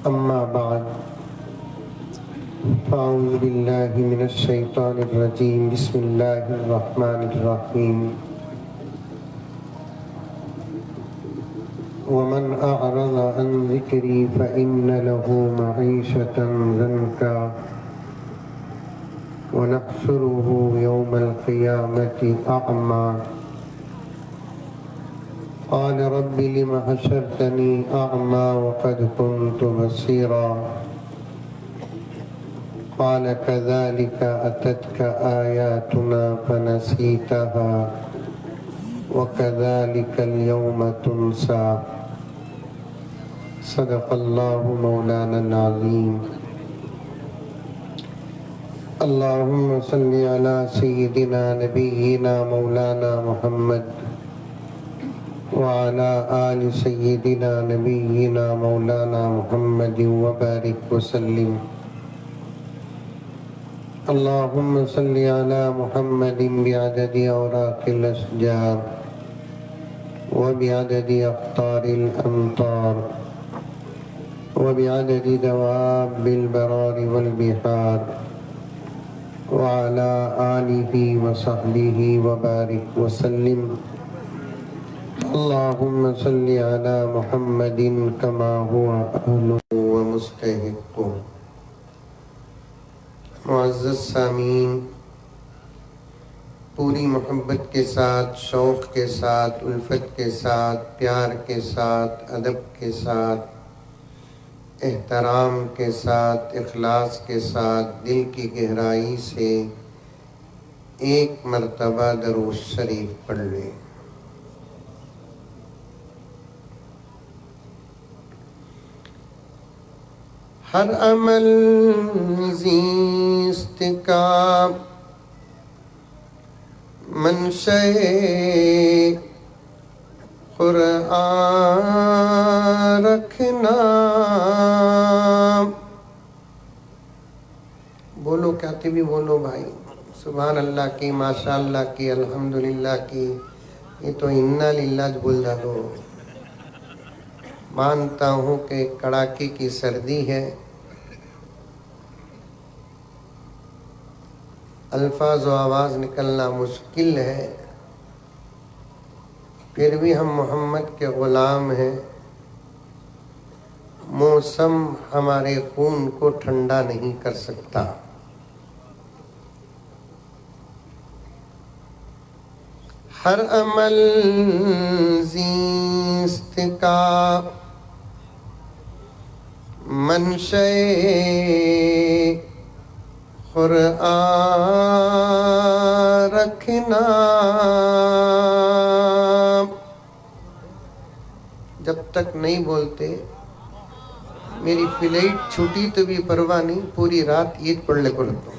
أما بعد فأعوذ بالله من الشيطان الرجيم بسم الله الرحمن الرحيم ومن أعرض عن ذكري فإن له معيشة ضنكا ونحشره يوم القيامة أعمى قال رب لم حشرتني أعمى وقد كنت بصيرا قال كذلك أتتك آياتنا فنسيتها وكذلك اليوم تنسى صدق الله مولانا العظيم اللهم صل على سيدنا نبينا مولانا محمد وعلى آل سيدنا نبينا مولانا محمد وبارك وسلم اللهم صل على محمد بعدد أوراق الأشجار وبعدد أقطار الأمطار وبعدد دواب البرار والبحار وعلى آله وصحبه وبارك وسلم اللهم صل على محمد كما هو أهله ومستحق معزز سامعین، پوری محبت کے ساتھ، شوق کے ساتھ، الفت کے ساتھ، پیار کے ساتھ، ادب کے ساتھ، احترام کے ساتھ، اخلاص کے ساتھ، دل کی گہرائی سے ایک مرتبہ درود شریف پڑھ لیں۔ ہر عمل زیست کا منشأ قرآن رکھنا، بولو کہتے بھی بولو بھائی، سبحان اللہ کی، ماشاء اللہ کی، الحمدللہ کی، یہ تو انا للہ بول ڈالو۔ مانتا ہوں کہ کڑاکے کی سردی ہے، الفاظ و آواز نکلنا مشکل ہے، پھر بھی ہم محمد کے غلام ہیں۔ موسم ہمارے خون کو ٹھنڈا نہیں کر سکتا۔ ہر عمل زیست کا منشأ قرآن رکھنا، جب تک نہیں بولتے میری فلائٹ چھوٹی تو بھی پرواہ نہیں، پوری رات عید پڑھ لے پڑتا ہوں۔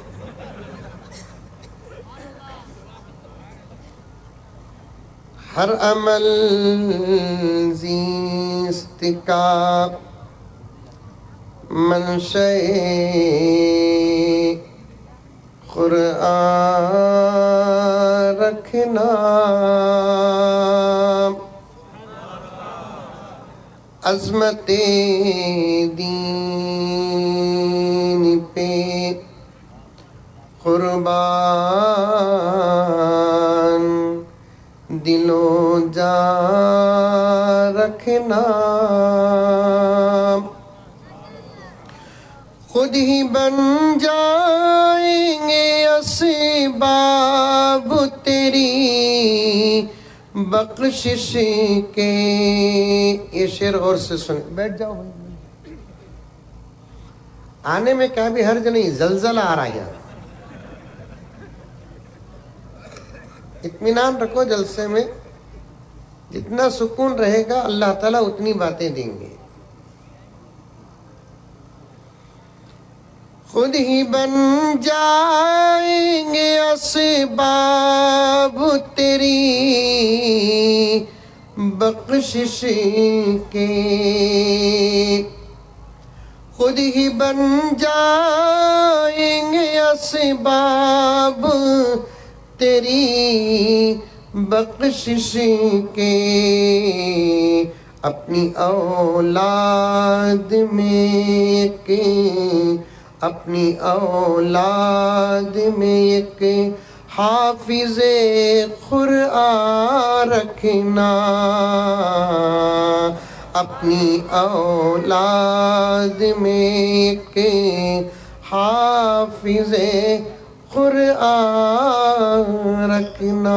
ہر عمل زیست کا منشأ قرآن رکھنا، عظمت دین پہ قربان دل و جان رکھنا، خود ہی بن جائیں گے اسباب تیری بخشش کے۔ یہ شعر غور سے سن، بیٹھ جاؤ بھائی، آنے میں کیا بھی حرج نہیں، زلزلہ آ رہا ہے یہاں، اطمینان رکھو، جلسے میں جتنا سکون رہے گا اللہ تعالیٰ اتنی باتیں دیں گے۔ خود ہی بن جائیں گے اسباب تیری بخشش کے، خود ہی بن جائیں گے اسباب تیری بخشش کے، اپنی اولاد میں اپنی اولاد میں ایک حافظ قرآن رکھنا، اپنی اولاد میں ایک حافظ قرآن رکھنا۔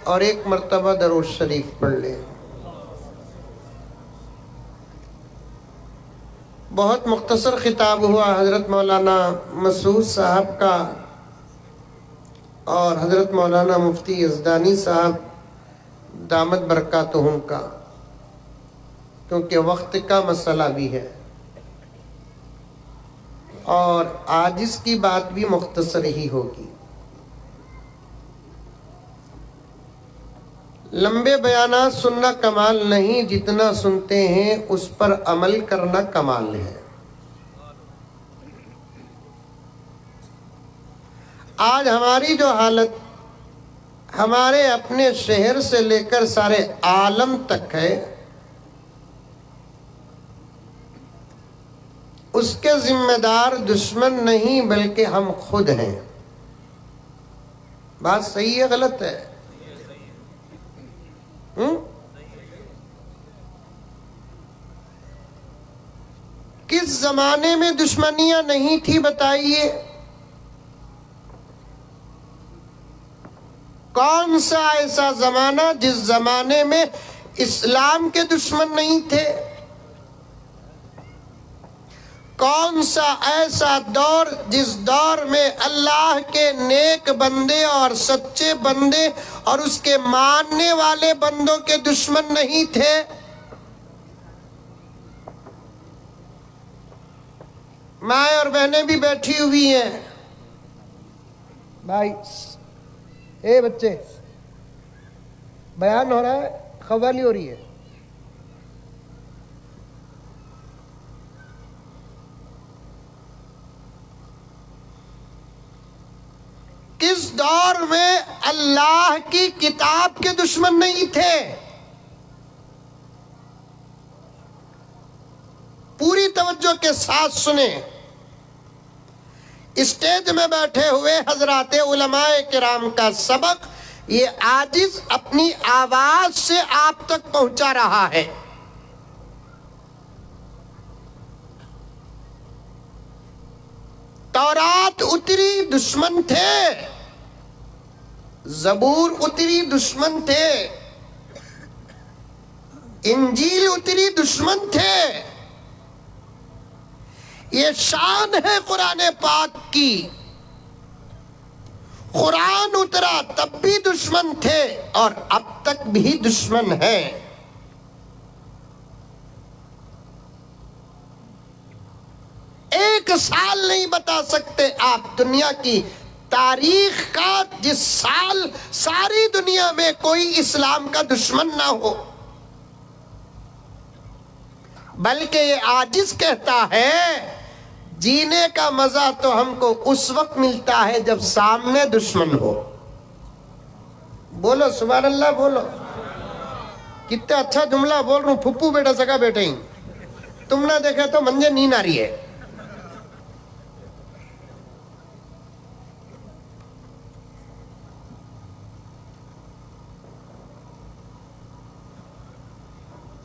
اور ایک مرتبہ درود شریف پڑھ لیں۔ بہت مختصر خطاب ہوا حضرت مولانا مسعود صاحب کا اور حضرت مولانا مفتی یزدانی صاحب دامت برکاتہم کا، کیونکہ وقت کا مسئلہ بھی ہے، اور آج اس کی بات بھی مختصر ہی ہوگی۔ لمبے بیانات سننا کمال نہیں، جتنا سنتے ہیں اس پر عمل کرنا کمال ہے۔ آج ہماری جو حالت ہمارے اپنے شہر سے لے کر سارے عالم تک ہے، اس کے ذمہ دار دشمن نہیں بلکہ ہم خود ہیں۔ بات صحیح ہے غلط ہے؟ کس زمانے میں دشمنیاں نہیں تھی بتائیے؟ کون سا ایسا زمانہ جس زمانے میں اسلام کے دشمن نہیں تھے؟ کون سا ایسا دور جس دور میں اللہ کے نیک بندے اور سچے بندے اور اس کے ماننے والے بندوں کے دشمن نہیں تھے؟ مائیں اور بہنیں بھی بیٹھی ہوئی ہیں۔ بھائی اے بچے، بیان ہو رہا ہے، قوالی ہو رہی ہے۔ کس دور میں اللہ کی کتاب کے دشمن نہیں تھے؟ پوری توجہ کے ساتھ سنیں۔ اسٹیج میں بیٹھے ہوئے حضرات علماء کرام کا سبق یہ عاجز اپنی آواز سے آپ تک پہنچا رہا ہے۔ تورات اتری دشمن تھے، زبور اتری دشمن تھے، انجیل اتری دشمن تھے۔ یہ شان ہے قرآن پاک کی۔ قرآن اترا تب بھی دشمن تھے اور اب تک بھی دشمن ہیں۔ ایک سال نہیں بتا سکتے آپ دنیا کی تاریخ کا جس سال ساری دنیا میں کوئی اسلام کا دشمن نہ ہو، بلکہ یہ عاجز کہتا ہے جینے کا مزہ تو ہم کو اس وقت ملتا ہے جب سامنے دشمن ہو۔ بولو سبحان اللہ، بولو۔ کتنا اچھا جملہ بول رہا ہوں، پھپو بیٹا سکا بیٹے ہی تم نہ دیکھے تو منجے نیند آ رہی ہے۔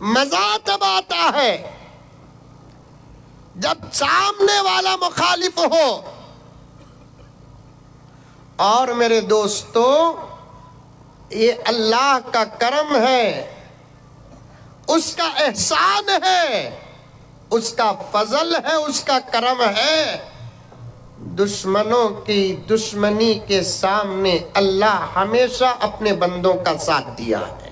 مزہ تب آتا ہے جب سامنے والا مخالف ہو۔ اور میرے دوستو، یہ اللہ کا کرم ہے، اس کا احسان ہے، اس کا فضل ہے، اس کا کرم ہے۔ دشمنوں کی دشمنی کے سامنے اللہ ہمیشہ اپنے بندوں کا ساتھ دیا ہے۔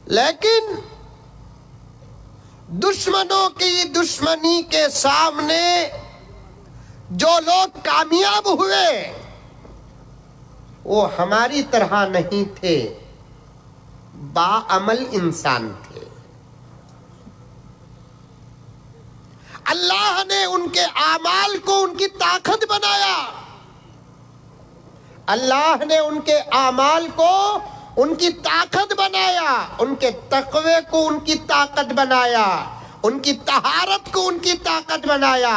لیکن دشمنوں کی دشمنی کے سامنے جو لوگ کامیاب ہوئے وہ ہماری طرح نہیں تھے، باعمل انسان تھے۔ اللہ نے ان کے اعمال کو ان کی طاقت بنایا، اللہ نے ان کے اعمال کو ان کی طاقت بنایا، ان کے تقوی کو ان کی طاقت بنایا، ان کی طہارت کو ان کی طاقت بنایا،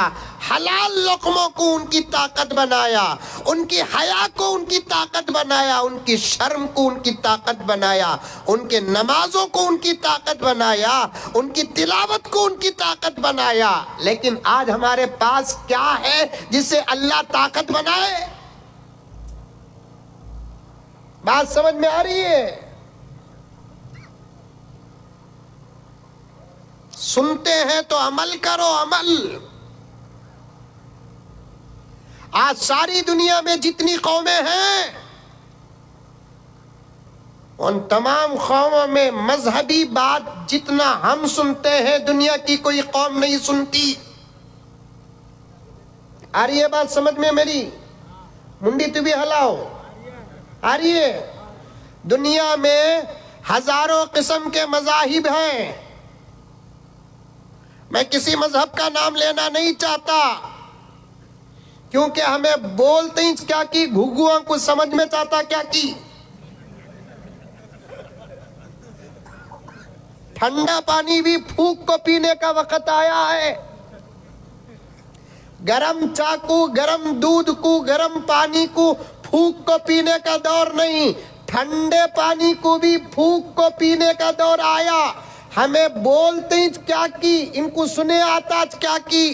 حلال لقموں کو ان کی طاقت بنایا، ان کی حیا کو ان کی طاقت بنایا، ان کی شرم کو ان کی طاقت بنایا، ان کے نمازوں کو ان کی طاقت بنایا، ان کی تلاوت کو ان کی طاقت بنایا۔ لیکن آج ہمارے پاس کیا ہے جسے اللہ طاقت بنائے؟ بات سمجھ میں آ رہی ہے؟ سنتے ہیں تو عمل کرو، عمل۔ آج ساری دنیا میں جتنی قومیں ہیں، ان تمام قوموں میں مذہبی بات جتنا ہم سنتے ہیں دنیا کی کوئی قوم نہیں سنتی۔ آ رہی ہے بات سمجھ میں میری؟ منڈی تو بھی ہلاؤ۔ آ رہی ہے؟ دنیا میں ہزاروں قسم کے مذاہب ہیں، میں کسی مذہب کا نام لینا نہیں چاہتا، کیونکہ ہمیں بولتے ہی کیا کی گھگواں کو سمجھ میں چاہتا کیا کی۔ ٹھنڈا پانی بھی پھونک کو پینے کا وقت آیا ہے، گرم چاقو، گرم دودھ کو، گرم پانی کو پھونک کو پینے کا دور نہیں، ٹھنڈے پانی کو بھی پھونک کو پینے کا دور آیا۔ ہمیں بولتے ہی کیا کی، ان کو سنے آتا کیا کی۔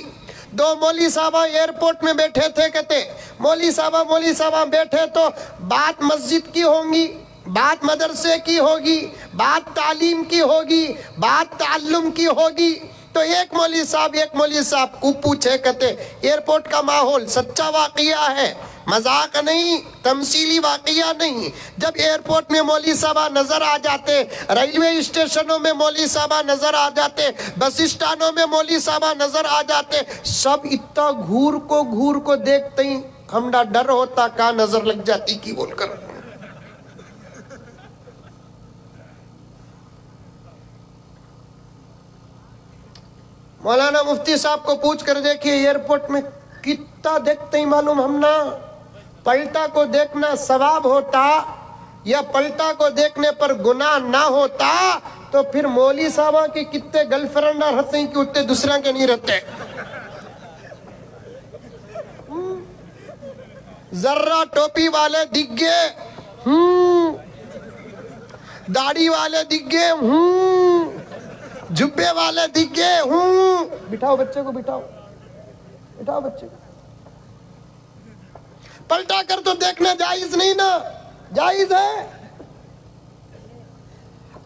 دو مولوی صاحبہ ایئرپورٹ میں بیٹھے تھے، کہتے مولوی صاحبہ بیٹھے تو بات مسجد کی ہوں گی، بات مدرسے کی ہوگی، بات تعلیم کی ہوگی، بات تعلم کی ہوگی۔ تو ایک مولوی صاحب کو پوچھے، کہتے ایئرپورٹ کا ماحول سچا واقعہ ہے، مذاق نہیں، تمثیلی واقعہ نہیں۔ جب ایئرپورٹ میں مولوی صاحبہ نظر آ جاتے، ریلوے اسٹیشنوں میں مولوی صاحبہ نظر آ جاتے، بس اسٹانوں میں مولوی صاحبہ نظر آ جاتے، سب اتنا گھور کو دیکھتے ہی ہمارا ڈر ہوتا کہاں نظر لگ جاتی کی بول کر۔ مولانا مفتی صاحب کو پوچھ کر دیکھیے ایئرپورٹ میں کتنا دیکھتے ہی معلوم ہم نا، پلٹا کو دیکھنا ثواب ہوتا یا پلٹا کو دیکھنے پر گناہ نہ ہوتا تو پھر مولوی صاحبہ کی کتنے گرل فرینڈ رہتے ہیں کہ اتنے دوسرے کے نہیں رہتے۔ ذرہ ٹوپی والے دکھ گئے، داڑھی والے دکھ گئے، جبے والے دکھ گئے، بٹھاؤ بچے کو، بٹھاؤ بچے کو۔ پلٹا کر تو دیکھنا جائز نہیں نا، جائز ہے۔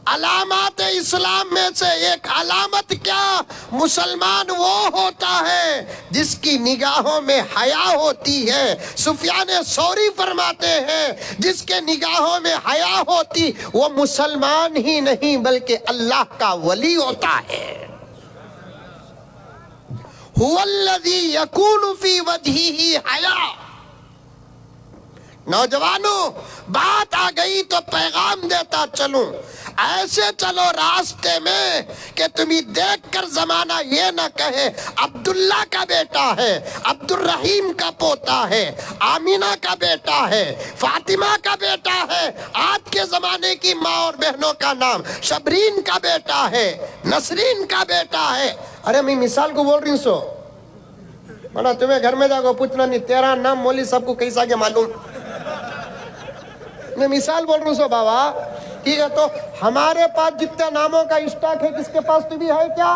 علامات اسلام میں سے ایک علامت کیا؟ مسلمان وہ ہوتا ہے جس کی نگاہوں میں حیا ہوتی ہے۔ سفیان ثوری فرماتے ہیں جس کے نگاہوں میں حیا ہوتی وہ مسلمان ہی نہیں بلکہ اللہ کا ولی ہوتا ہے۔ هو الذی یکون فی وجہہ حیا۔ نوجوانوں، بات آ گئی تو پیغام دیتا چلوں، ایسے چلو راستے میں کہ تمہیں دیکھ کر زمانہ یہ نہ کہے عبداللہ کا بیٹا ہے، عبد الرحیم کا پوتا ہے، آمینہ کا بیٹا ہے، فاطمہ کا بیٹا ہے، آج کے زمانے کی ماں اور بہنوں کا نام شبرین کا بیٹا ہے، نسرین کا بیٹا ہے۔ ارے میں مثال کو بول رہی ہوں سو بڑا، تمہیں گھر میں جا کو پوچھنا نہیں تیرا نام مولوی صاحب کو کیسا کے معلوم، میں مثال بول رہا ہوں سو بابا، ٹھیک ہے؟ تو ہمارے پاس جتنے ناموں کا اسٹاک ہے کس کے پاس تو بھی ہے کیا؟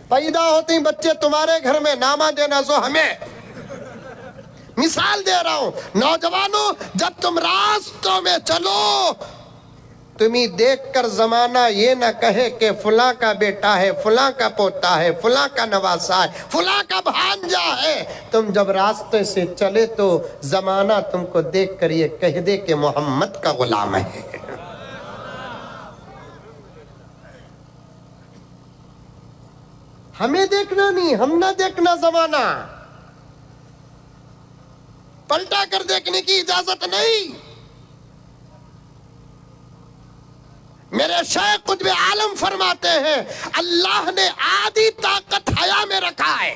پیدا ہوتے ہی بچے تمہارے گھر میں نامہ دینا سو ہمیں مثال دے رہا ہوں۔ نوجوانوں، جب تم راستوں میں چلو تمہیں دیکھ کر زمانہ یہ نہ کہے کہ فلاں کا بیٹا ہے، فلاں کا پوتا ہے، فلاں کا نواسا ہے، فلاں کا بھانجا ہے۔ تم جب راستے سے چلے تو زمانہ تم کو دیکھ کر یہ کہہ دے کہ محمد کا غلام ہے۔ ہمیں دیکھنا نہیں، ہم نہ دیکھنا زمانہ، پلٹا کر دیکھنے کی اجازت نہیں۔ میرے شیخ قطب عالم فرماتے ہیں اللہ نے آدھی طاقت حیا میں رکھا ہے۔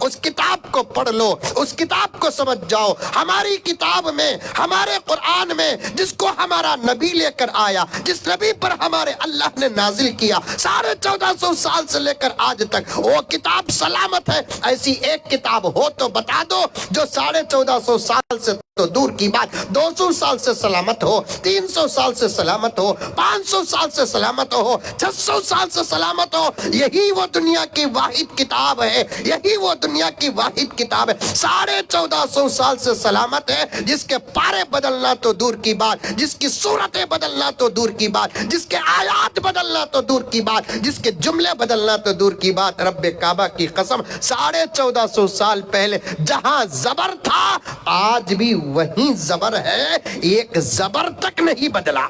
اس کتاب کو پڑھ لو، اس کتاب کو سمجھ جاؤ۔ ہماری کتاب میں، ہمارے قرآن میں، جس کو ہمارا نبی لے کر آیا، جس نبی پر ہمارے اللہ نے نازل کیا 1450 سال سے لے کر آج تک، وہ کتاب سلامت ہے۔ ایسی ایک کتاب ہو تو بتا دو جو 1450 سال سے تو دور کی بات 200 سال سے سلامت ہو، 300 سال سے سلامت ہو، 500 سال سے سلامت ہو، 600 سال سے سلامت ہو۔ یہی وہ دنیا کی واحد کتاب ہے، یہی وہ دنیا کی واحد کتاب ہے 1450 سال سے سلامت ہے، جس کے پارے بدلنا تو دور کی بات، جس کی صورتیں بدلنا تو دور کی بات، جس کے آیات بدلنا تو دور کی بات، جس کے جملے بدلنا تو دور کی بات۔ رب کعبہ کی قسم 1450 سال پہلے جہاں زبر تھا آج بھی وہیں زبر ہے، ایک زبر تک نہیں بدلا،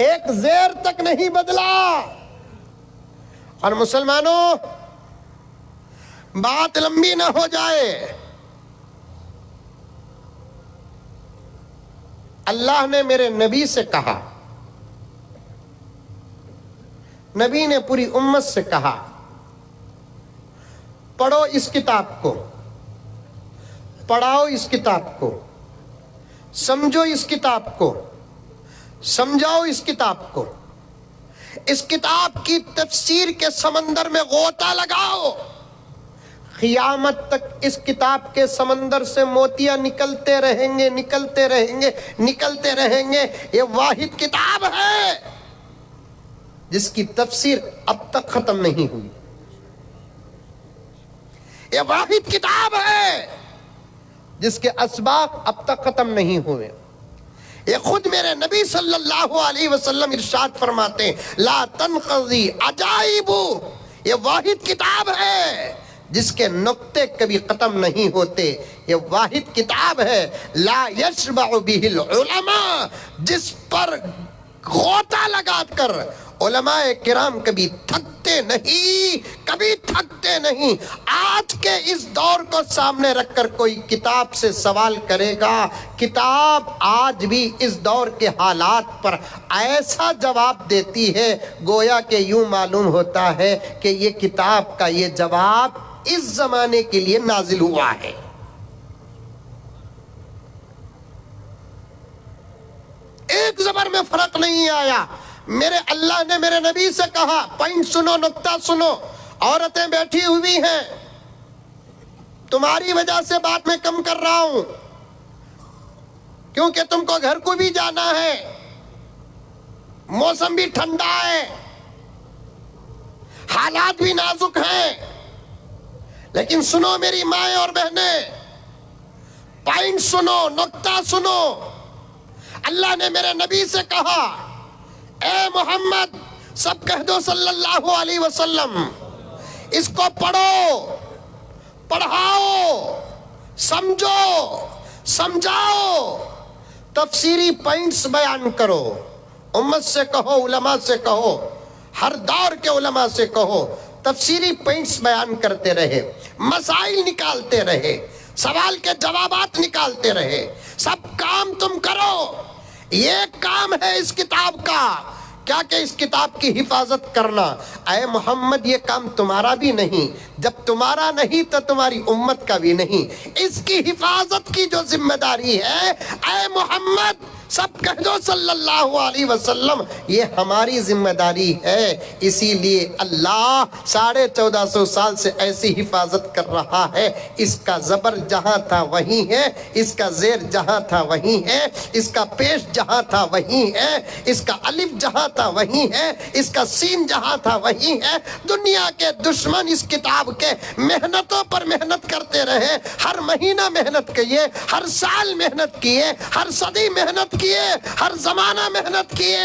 ایک زیر تک نہیں بدلا۔ اور مسلمانوں، بات لمبی نہ ہو جائے، اللہ نے میرے نبی سے کہا، نبی نے پوری امت سے کہا، پڑھو اس کتاب کو، پڑھاؤ اس کتاب کو، سمجھو اس کتاب کو، سمجھاؤ اس کتاب کو، اس کتاب کی تفسیر کے سمندر میں غوطہ لگاؤ۔ قیامت تک اس کتاب کے سمندر سے موتیاں نکلتے رہیں گے، نکلتے رہیں گے، نکلتے رہیں گے۔ یہ واحد کتاب ہے جس کی تفسیر اب تک ختم نہیں ہوئی، یہ واحد کتاب ہے جس کے اسباق اب تک ختم نہیں ہوئے۔ یہ خود میرے نبی صلی اللہ علیہ وسلم ارشاد فرماتے ہیں، لا تنقضی عجائب، یہ واحد کتاب ہے جس کے نقطے کبھی ختم نہیں ہوتے، یہ واحد کتاب ہے لا یشبع بہ العلماء، جس پر غوطہ لگا کر علماء کرام کبھی تھکتے نہیں، کبھی تھکتے نہیں۔ آج کے اس دور کو سامنے رکھ کر کوئی کتاب سے سوال کرے گا، کتاب آج بھی اس دور کے حالات پر ایسا جواب دیتی ہے گویا کہ یوں معلوم ہوتا ہے کہ یہ کتاب کا یہ جواب اس زمانے کے لیے نازل ہوا ہے۔ ایک زبر میں فرق نہیں آیا۔ میرے اللہ نے میرے نبی سے کہا، پوائنٹ سنو، نقطہ سنو، عورتیں بیٹھی ہوئی ہیں، تمہاری وجہ سے بات میں کم کر رہا ہوں کیونکہ تم کو گھر کو بھی جانا ہے، موسم بھی ٹھنڈا ہے، حالات بھی نازک ہیں، لیکن سنو میری مائیں اور بہنیں، پوائنٹ سنو، نقطہ سنو۔ اللہ نے میرے نبی سے کہا، اے محمد، سب کہہ دو صلی اللہ علیہ وسلم، اس کو پڑھو، پڑھاؤ، سمجھو، سمجھاؤ، تفسیری پوائنٹس بیان کرو، امت سے کہو، علماء سے کہو، ہر دور کے علماء سے کہو، تفسیری پوائنٹس بیان کرتے رہے، مسائل نکالتے رہے، سوال کے جوابات نکالتے رہے۔ سب کام تم کرو، یہ کام ہے اس کتاب کا، کیا کہ اس کتاب کی حفاظت کرنا۔ اے محمد، یہ کام تمہارا بھی نہیں، جب تمہارا نہیں تو تمہاری امت کا بھی نہیں، اس کی حفاظت کی جو ذمہ داری ہے، اے محمد سب کہہ دو صلی اللہ علیہ وسلم، یہ ہماری ذمہ داری ہے۔ اسی لیے اللہ 1450 سال سے ایسی حفاظت کر رہا ہے، اس کا زبر جہاں تھا وہیں ہے، اس کا زیر جہاں تھا وہیں ہے، اس کا پیش جہاں تھا وہیں ہے، اس کا الف جہاں تھا وہیں ہے، اس کا سین جہاں تھا وہیں ہے۔ دنیا کے دشمن اس کتاب کے محنتوں پر محنت کرتے رہے، ہر مہینہ محنت کیے، ہر سال محنت کیے، ہر صدی محنت کیے، ہر زمانہ محنت کیے،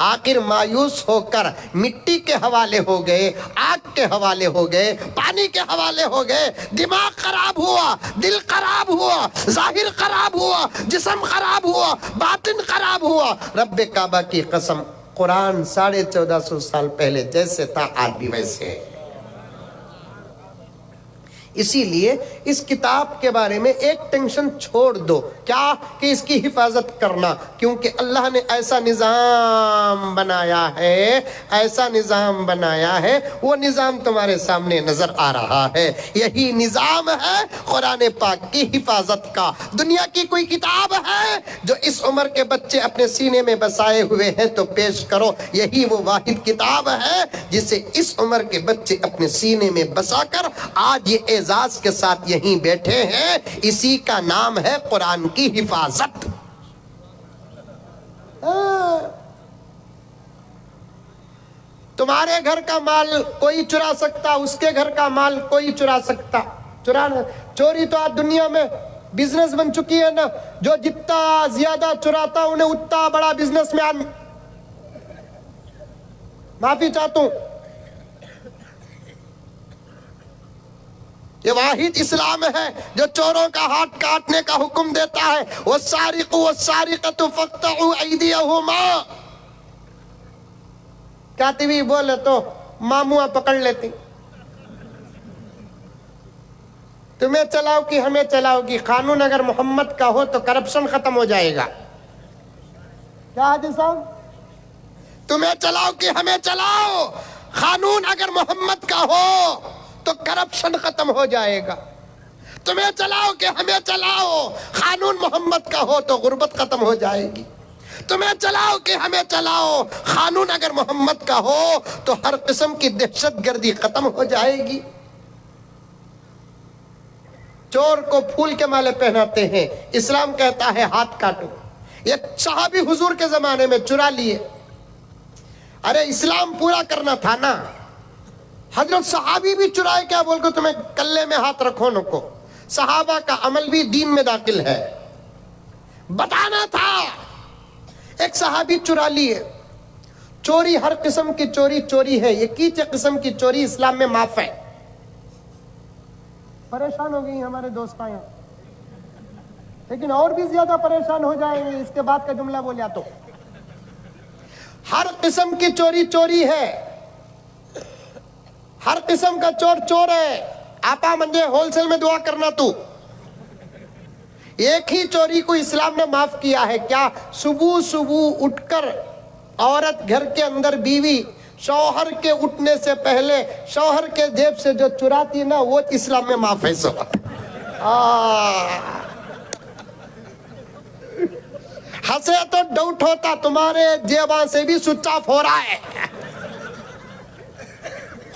آخر مایوس ہو کر مٹی کے حوالے ہو گئے، آگ کے حوالے ہو گئے، پانی کے حوالے ہو گئے، دماغ خراب ہوا، دل خراب ہوا، ظاہر خراب ہوا، جسم خراب ہوا، باطن خراب ہوا۔ رب کعبہ کی قسم، قرآن 1450 سال پہلے جیسے تھا آج بھی ویسے ہے۔ اسی لیے اس کتاب کے بارے میں ایک ٹینشن چھوڑ دو، کیا کہ اس کی حفاظت کرنا، کیونکہ اللہ نے ایسا نظام بنایا ہے، ایسا نظام بنایا ہے، وہ نظام تمہارے سامنے نظر آ رہا ہے۔ یہی نظام ہے قرآن پاک کی حفاظت کا۔ دنیا کی کوئی کتاب ہے جو اس عمر کے بچے اپنے سینے میں بسائے ہوئے ہیں تو پیش کرو۔ یہی وہ واحد کتاب ہے جسے اس عمر کے بچے اپنے سینے میں بسا کر آج یہ اعزاز کے ساتھ یہیں بیٹھے ہیں، اسی کا نام ہے قرآن کی حفاظت۔ تمہارے گھر کا مال کوئی چرا سکتا، اس کے گھر کا مال کوئی چرا سکتا۔ چوری تو آج دنیا میں بزنس بن چکی ہے نا، جو جتنا زیادہ چراتا انہیں اتنا بڑا بزنس مین۔ معافی چاہتا ہوں، یہ واحد اسلام ہے جو چوروں کا ہاتھ کاٹنے کا حکم دیتا ہے۔ والسارق والسارقۃ فاقطعوا ایدیہما۔ کہتی بھی بولے تو ماموآ پکڑ لیتی، تمہیں چلاؤ کہ ہمیں چلاؤ گی، قانون اگر محمد کا ہو تو کرپشن ختم ہو جائے گا۔ کیا حاجی صاحب؟ تمہیں چلاؤ کہ ہمیں چلاؤ، قانون اگر محمد کا ہو تو کرپشن ختم ہو جائے گا۔ تمہیں چلاؤ کہ ہمیں چلاؤ، قانون محمد کا ہو تو غربت ختم ہو جائے گی۔ تمہیں چلاؤ کہ ہمیں چلاؤ، قانون اگر محمد کا ہو تو ہر قسم کی دہشت گردی ختم ہو جائے گی۔ چور کو پھول کے مالے پہناتے ہیں، اسلام کہتا ہے ہاتھ کاٹو۔ یہ صحابی حضور کے زمانے میں چرا لیے، ارے اسلام پورا کرنا تھا نا۔ حضرت صحابی بھی چرائے، کیا بول کو تمہیں کلے میں ہاتھ رکھو نکو۔ صحابہ کا عمل بھی دین میں داخل ہے، بتانا تھا۔ ایک صحابی چرا لیے۔ چوری ہر قسم کی چوری چوری ہے، یہ کیچے قسم کی چوری اسلام میں معاف ہے۔ پریشان ہو گئی ہمارے دوستاں یہاں، لیکن اور بھی زیادہ پریشان ہو جائیں گے اس کے بعد کا جملہ بولیا تو۔ ہر قسم کی چوری چوری ہے، ہر قسم کا چور چور ہے۔ آپا منجے ہول سیل میں دعا کرنا تو۔ ایک ہی چوری کو اسلام نے معاف کیا ہے، کیا؟ صبح صبح اٹھ کر عورت گھر کے اندر بیوی شوہر کے اٹھنے سے پہلے شوہر کے جیب سے جو چراتی نا، وہ اسلام میں معاف ہے۔ سب ہنسے تو ڈاؤٹ ہوتا تمہارے جیباں سے بھی سوئچ آف ہو رہا ہے،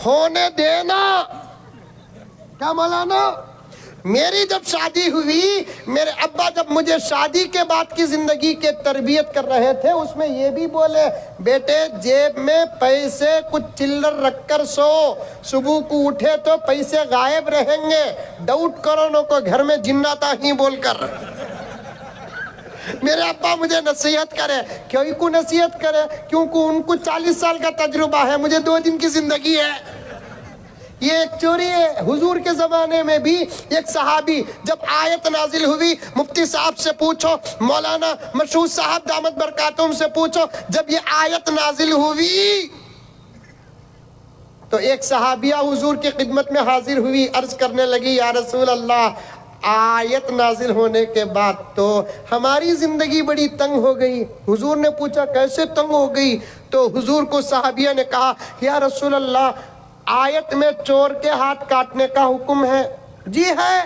ہونے دینا۔ کیا مولانا؟ میری جب شادی ہوئی، میرے ابا جب مجھے شادی کے بعد کی زندگی کے تربیت کر رہے تھے، اس میں یہ بھی بولے، بیٹے جیب میں پیسے کچھ چلر رکھ کر سو، صبح کو اٹھے تو پیسے غائب رہیں گے، ڈاؤٹ کرو نو کو گھر میں جناتا ہی بول کر۔ میرے ابا مجھے نصیحت کرے، کیوں کو نصیحت کرے؟ کیونکہ ان کو 40 سال کا تجربہ ہے، مجھے 2 دن کی زندگی ہے۔ یہ ایک چوری ہے۔ حضور کے زمانے میں بھی ایک صحابی، جب آیت نازل ہوئی، مفتی صاحب سے پوچھو، مولانا مشہود صاحب دامت برکاتہم سے پوچھو، جب یہ آیت نازل ہوئی تو ایک صحابیہ حضور کی خدمت میں حاضر ہوئی، عرض کرنے لگی، یا رسول اللہ، آیت نازل ہونے کے بعد تو ہماری زندگی بڑی تنگ ہو گئی۔ حضور نے پوچھا کیسے تنگ ہو گئی؟ تو حضور کو صحابیہ نے کہا، یا رسول اللہ، آیت میں چور کے ہاتھ کاٹنے کا حکم ہے۔ جی ہے،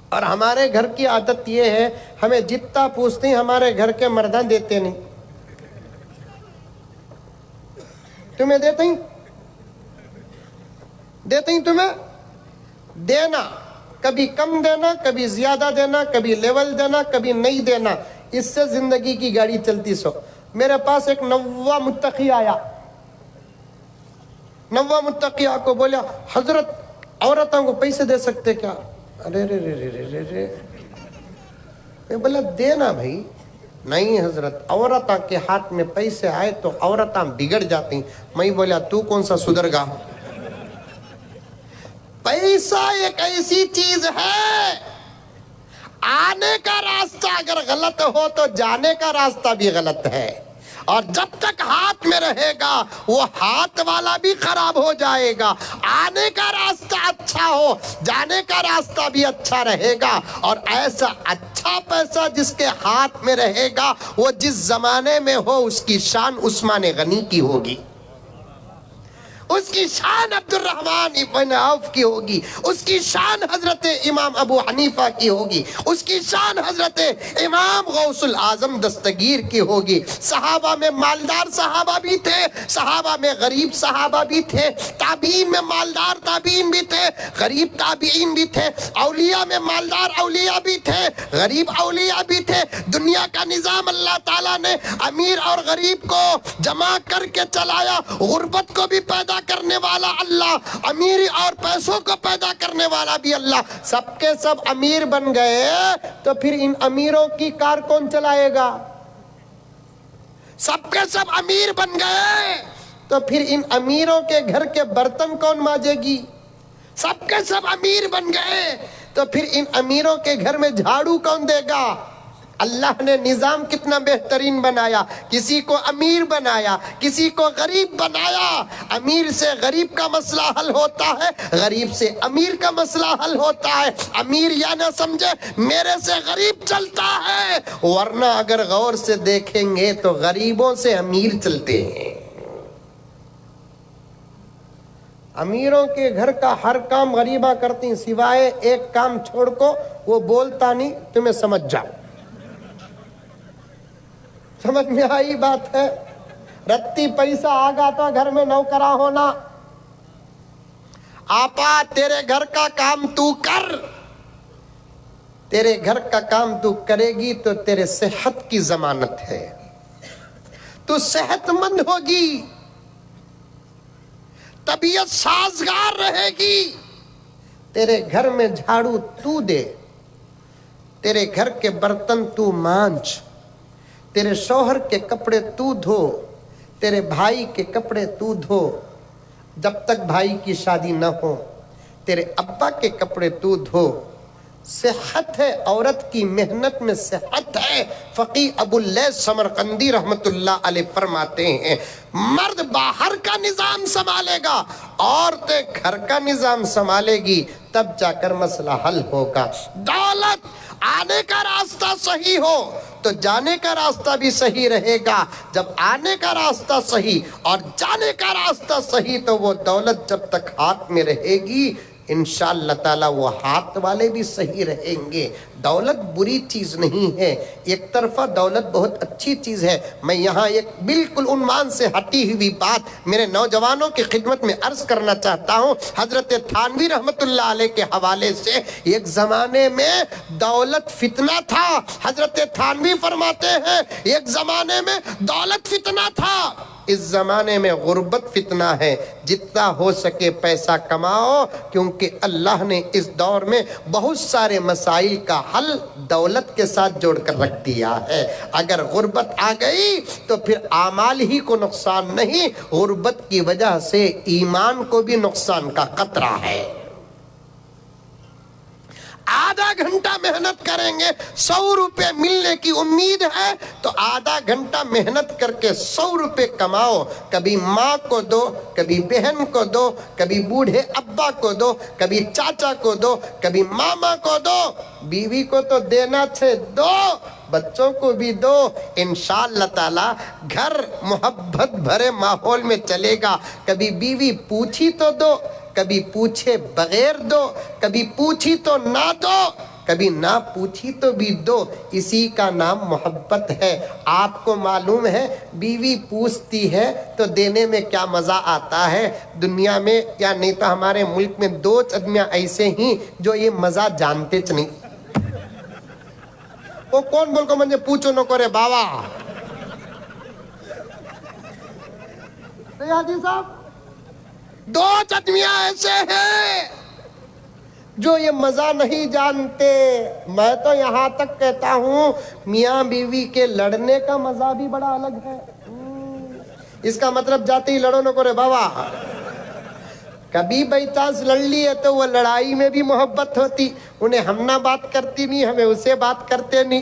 اور ہمارے گھر کی عادت یہ ہے، ہمیں جتنا پوچھتے ہیں ہمارے گھر کے مردان دیتے نہیں۔ تمہیں دیتے ہی تمہیں دینا، کبھی کم دینا، کبھی زیادہ دینا، کبھی لیول دینا، کبھی نہیں دینا، اس سے زندگی کی گاڑی چلتی سو۔ میرے پاس ایک نوّا متقی آیا، نوّا متقی آ کو بولا، حضرت عورتوں کو پیسے دے سکتے کیا؟ ارے رے رے رے رے رے، میں بولا دینا بھائی۔ نہیں حضرت، عورتوں کے ہاتھ میں پیسے آئے تو عورتیں بگڑ جاتی۔ میں بولا تو کون سا سدھر گا؟ پیسہ ایک ایسی چیز ہے، آنے کا راستہ اگر غلط ہو تو جانے کا راستہ بھی غلط ہے، اور جب تک ہاتھ میں رہے گا وہ ہاتھ والا بھی خراب ہو جائے گا. آنے کا راستہ اچھا ہو, جانے کا راستہ بھی اچھا رہے گا. اور ایسا اچھا پیسہ جس کے ہاتھ میں رہے گا وہ جس زمانے میں ہو اس کی شان عثمان غنی کی ہوگی, اس کی شان عبد الرحمن ابن عوف کی ہوگی, اس کی شان حضرت امام ابو حنیفہ کی ہوگی, اس کی شان حضرت امام غوث الاعظم دستگیر کی ہوگی. صحابہ میں مالدار صحابہ بھی تھے, صحابہ میں غریب صحابہ بھی تھے, تابعین میں مالدار تابعین بھی تھے, غریب تابعین بھی تھے, اولیاء میں مالدار اولیاء بھی تھے, غریب اولیاء بھی تھے. دنیا کا نظام اللہ تعالیٰ نے امیر اور غریب کو جمع کر کے چلایا, غربت کو بھی پیدا کرنے والا اللہ, امیر اور پیسوں کو پیدا کرنے والا بھی اللہ. سب کے سب امیر بن گئے تو پھر ان امیروں کی کار کون چلائے گا؟ سب کے سب امیر بن گئے تو پھر ان امیروں کے گھر کے برتن کون مانجے گی؟ سب کے سب امیر بن گئے تو پھر ان امیروں کے گھر میں جھاڑو کون دے گا؟ اللہ نے نظام کتنا بہترین بنایا, کسی کو امیر بنایا, کسی کو غریب بنایا. امیر سے غریب کا مسئلہ حل ہوتا ہے, غریب سے امیر کا مسئلہ حل ہوتا ہے. امیر یا نہ سمجھے میرے سے غریب چلتا ہے, ورنہ اگر غور سے دیکھیں گے تو غریبوں سے امیر چلتے ہیں. امیروں کے گھر کا ہر کام غریبہ کرتی, سوائے ایک کام چھوڑ کو, وہ بولتا نہیں, تمہیں سمجھ جاؤ. سمجھ میں آئی بات ہے؟ رتی پیسہ آگا تو گھر میں نوکرا ہونا. آپا تیرے گھر کا کام تو کر, تیرے گھر کا کام تو کرے گی تو تیرے صحت کی ضمانت ہے, تو صحت مند ہوگی, طبیعت سازگار رہے گی. تیرے گھر میں جھاڑو تو دے, تیرے گھر کے برتن تو مانج, تیرے شوہر کے کپڑے تو دھو, تیرے بھائی کے کپڑے تو دھو. جب تک بھائی کی شادی نہ ہو تیرے ابا کے کپڑے تو دھو. صحت ہے, عورت کی محنت میں صحت ہے. فقی ابو اللیث سمرقندی رحمت اللہ علیہ فرماتے ہیں مرد باہر کا نظام سنبھالے گا, عورتیں گھر کا نظام سنبھالے گی, تب جا کر مسئلہ حل ہوگا. دولت آنے کا راستہ صحیح ہو تو جانے کا راستہ بھی صحیح رہے گا. جب آنے کا راستہ صحیح اور جانے کا راستہ صحیح تو وہ دولت جب تک ہاتھ میں رہے گی انشاءاللہ تعالیٰ وہ ہاتھ والے بھی صحیح رہیں گے. دولت بری چیز نہیں ہے, ایک طرفہ دولت بہت اچھی چیز ہے. میں یہاں ایک بالکل عنوان سے ہٹی ہوئی بات میرے نوجوانوں کی خدمت میں عرض کرنا چاہتا ہوں. حضرت تھانوی رحمت اللہ علیہ کے حوالے سے, ایک زمانے میں دولت فتنہ تھا. حضرت تھانوی فرماتے ہیں ایک زمانے میں دولت فتنہ تھا, اس زمانے میں غربت فتنہ ہے. جتنا ہو سکے پیسہ کماؤ, کیونکہ اللہ نے اس دور میں بہت سارے مسائل کا حل دولت کے ساتھ جوڑ کر رکھ دیا ہے. اگر غربت آ گئی تو پھر اعمال ہی کو نقصان نہیں, غربت کی وجہ سے ایمان کو بھی نقصان کا خطرہ ہے. آدھا گھنٹہ محنت کریں گے 100 روپے ملنے کی امید ہے تو آدھا گھنٹہ محنت کر کے 100 روپے کماؤ. کبھی ماں کو دو, کبھی بہن کو دو, کبھی بوڑھے ابا کو دو, کبھی چاچا کو دو, کبھی ماما کو دو. بیوی کو تو دینا چھے دو, بچوں کو بھی دو. انشاءاللہ تعالی گھر محبت بھرے ماحول میں چلے گا. کبھی بیوی پوچھی تو دو, کبھی پوچھے بغیر دو, کبھی پوچھی تو نہ دو, کبھی نہ پوچھی تو بھی دو. اسی کا نام محبت ہے. آپ کو معلوم ہے بیوی پوچھتی ہے تو دینے میں کیا مزہ آتا ہے. دنیا میں یا نہیں تو ہمارے ملک میں 2 آدمیاں ایسے ہی جو یہ مزہ جانتے چ نہیں. وہ کون بول کو مجھے پوچھو نہ کرے بابا حاجی صاحب. 2 آدمیاں ایسے ہیں جو یہ مزہ نہیں جانتے. میں تو یہاں تک کہتا ہوں میاں بیوی کے لڑنے کا مزہ بھی بڑا الگ ہے. اس کا مطلب جاتے ہی لڑو نہ کرے بابا. کبھی بائی چانس لڑ لی ہے تو وہ لڑائی میں بھی محبت ہوتی. انہیں ہم نہ بات کرتی نہیں, ہمیں اسے بات کرتے نہیں.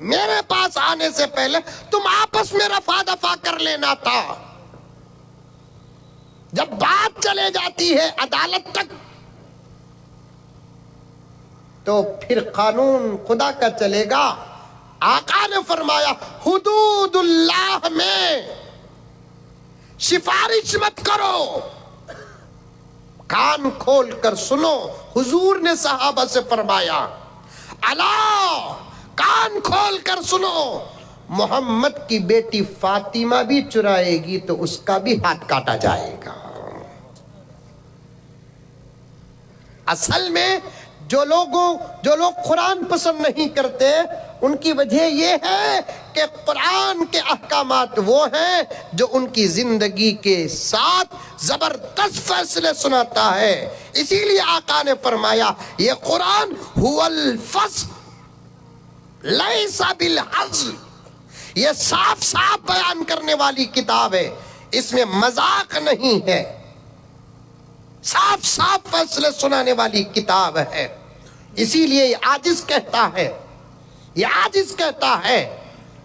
میرے پاس آنے سے پہلے تم آپس میں رفع دفع کر لینا تھا. جب بات چلے جاتی ہے عدالت تک تو پھر قانون خدا کا چلے گا. آقا نے فرمایا حدود اللہ میں سفارش مت کرو. کان کھول کر سنو. حضور نے صحابہ سے فرمایا الا کان کھول کر سنو, محمد کی بیٹی فاطمہ بھی چرائے گی تو اس کا بھی ہاتھ کاٹا جائے گا. اصل میں جو لوگ قرآن پسند نہیں کرتے ان کی وجہ یہ ہے کہ قرآن کے احکامات وہ ہیں جو ان کی زندگی کے ساتھ زبردست فیصلے سناتا ہے. اسی لیے آقا نے فرمایا یہ قرآن هو الفصل لیس بالحزل, یہ صاف صاف بیان کرنے والی کتاب ہے, اس میں مذاق نہیں ہے, صاف صاف فیصلے سنانے والی کتاب ہے. اسی لیے یہ عاجز کہتا ہے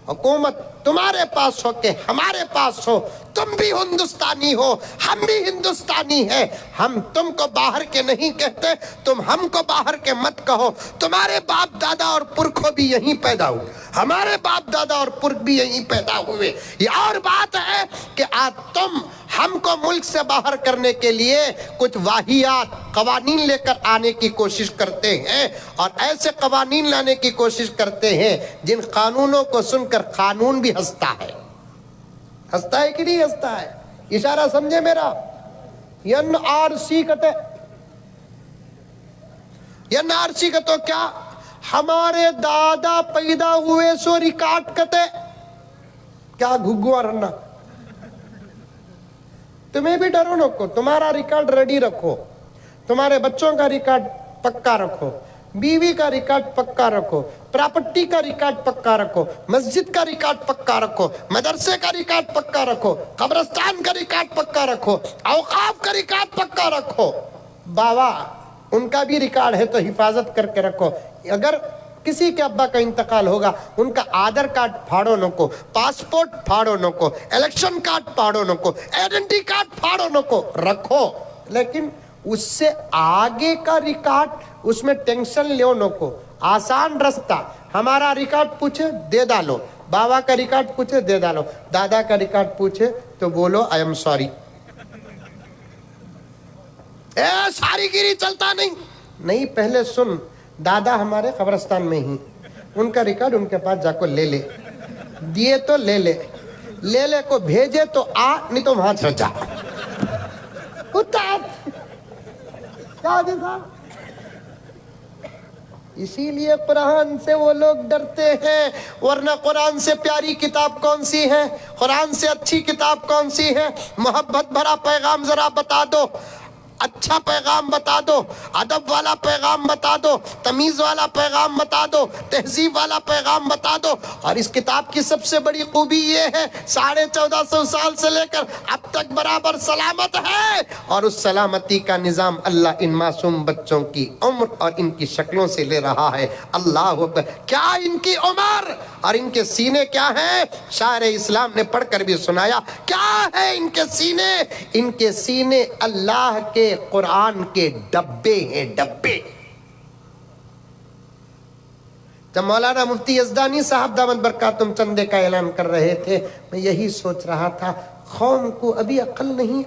حکومت تمہارے پاس ہو کہ ہمارے پاس ہو, تم بھی ہندوستانی ہو ہم بھی ہندوستانی ہیں, ہم تم کو باہر کے نہیں کہتے, تم ہم کو باہر کے مت کہو. تمہارے باپ دادا اور پرکھوں بھی یہیں پیدا ہوئے, ہمارے باپ دادا اور پرکھ بھی یہیں پیدا ہوئے. یہ اور بات ہے کہ آج تم ہم کو ملک سے باہر کرنے کے لیے کچھ واہیات قوانین لے کر آنے کی کوشش کرتے ہیں, اور ایسے قوانین لانے کی کوشش کرتے ہیں جن قانونوں کو سن کر قانون بھی ہنستا ہے. ہنستا ہے کہ نہیں ہنستا ہے؟ اشارہ سمجھے میرا. NRC کا تو کیا ہمارے دادا پیدا ہوئے سو ریکارڈ کتے کیا گھگوا رہنا. تمہیں بھی ڈرو نکو, تمہارا ریکارڈ ریڈی رکھو, تمہارے بچوں کا ریکارڈ پکا رکھو, بیوی کا ریکارڈ پکا رکھو, پراپرٹی کا ریکارڈ پکا رکھو, مسجد کا ریکارڈ پکا رکھو, مدرسے کا ریکارڈ پکا رکھو, قبرستان کا ریکارڈ پکا رکھو, اوقاف کا ریکارڈ پکا رکھو. بابا ان کا بھی ریکارڈ ہے تو حفاظت کر کے رکھو. اگر کسی کے ابا کا انتقال ہوگا ان کا آدھار کارڈ پھاڑو نکو, پاسپورٹ پھاڑو نکو, الیکشن کارڈ پھاڑو نکو, ایڈنٹی کارڈ پھاڑو نکو, رکھو. لیکن اس سے آگے کا ریکارڈ اس میں ٹینشن لیو نکو. آسان رستہ, ہمارا ریکارڈ پوچھے دے ڈالو, بابا کا ریکارڈ پوچھے دے ڈالو, دادا کا ریکارڈ پوچھے تو بولو آئی ایم سوری. ساری گیری چلتا نہیں, پہلے سن. دادا ہمارے قبرستان میں ہی, ان کا ریکارڈ ان کے پاس جا کو لے لے, دیے تو لے لے کو بھیجے تو آ, نہیں تو وہاں چل جا. اسی لیے قرآن سے وہ لوگ ڈرتے ہیں, ورنہ قرآن سے پیاری کتاب کون سی ہے, قرآن سے اچھی کتاب کون سی ہے؟ محبت بھرا پیغام ذرا بتا دو, اچھا پیغام بتا دو, ادب والا پیغام بتا دو, تمیز والا پیغام بتا دو, تہذیب والا پیغام بتا دو. اور اس کتاب کی سب سے بڑی خوبی یہ ہے 1450 سال سے لے کر اب تک برابر سلامت ہے, اور اس سلامتی کا نظام اللہ ان معصوم بچوں کی عمر اور ان کی شکلوں سے لے رہا ہے. اللہ اکبر. کیا ان کی عمر اور ان کے سینے کیا ہیں؟ شاعر اسلام نے پڑھ کر بھی سنایا. کیا ہے ان کے سینے؟ ان کے سینے اللہ کے قرآن کے ڈبے ہیں, ڈبے. جب مولانا مفتی یزدانی صاحب دامت برکاتہم چندے کا اعلان کر رہے تھے, میں یہی سوچ رہا تھا قوم کو ابھی عقل نہیں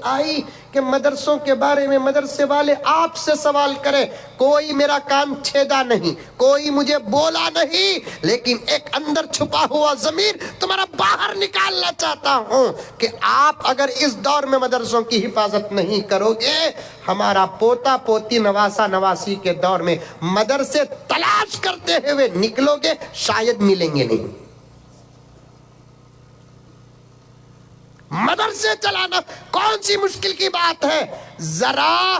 آئی کہ مدرسوں کے بارے میں مدرسے والے آپ سے سوال کریں. کوئی میرا کان چھیدا نہیں, کوئی مجھے بولا نہیں, لیکن ایک اندر چھپا ہوا ضمیر تمہارا باہر نکالنا چاہتا ہوں کہ آپ اگر اس دور میں مدرسوں کی حفاظت نہیں کرو گے, ہمارا پوتا پوتی نواسا نواسی کے دور میں مدرسے تلاش کرتے ہوئے نکلو گے, شاید ملیں گے نہیں. مدرسے چلانا کون سی مشکل کی بات ہے؟ ذرا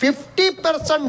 50%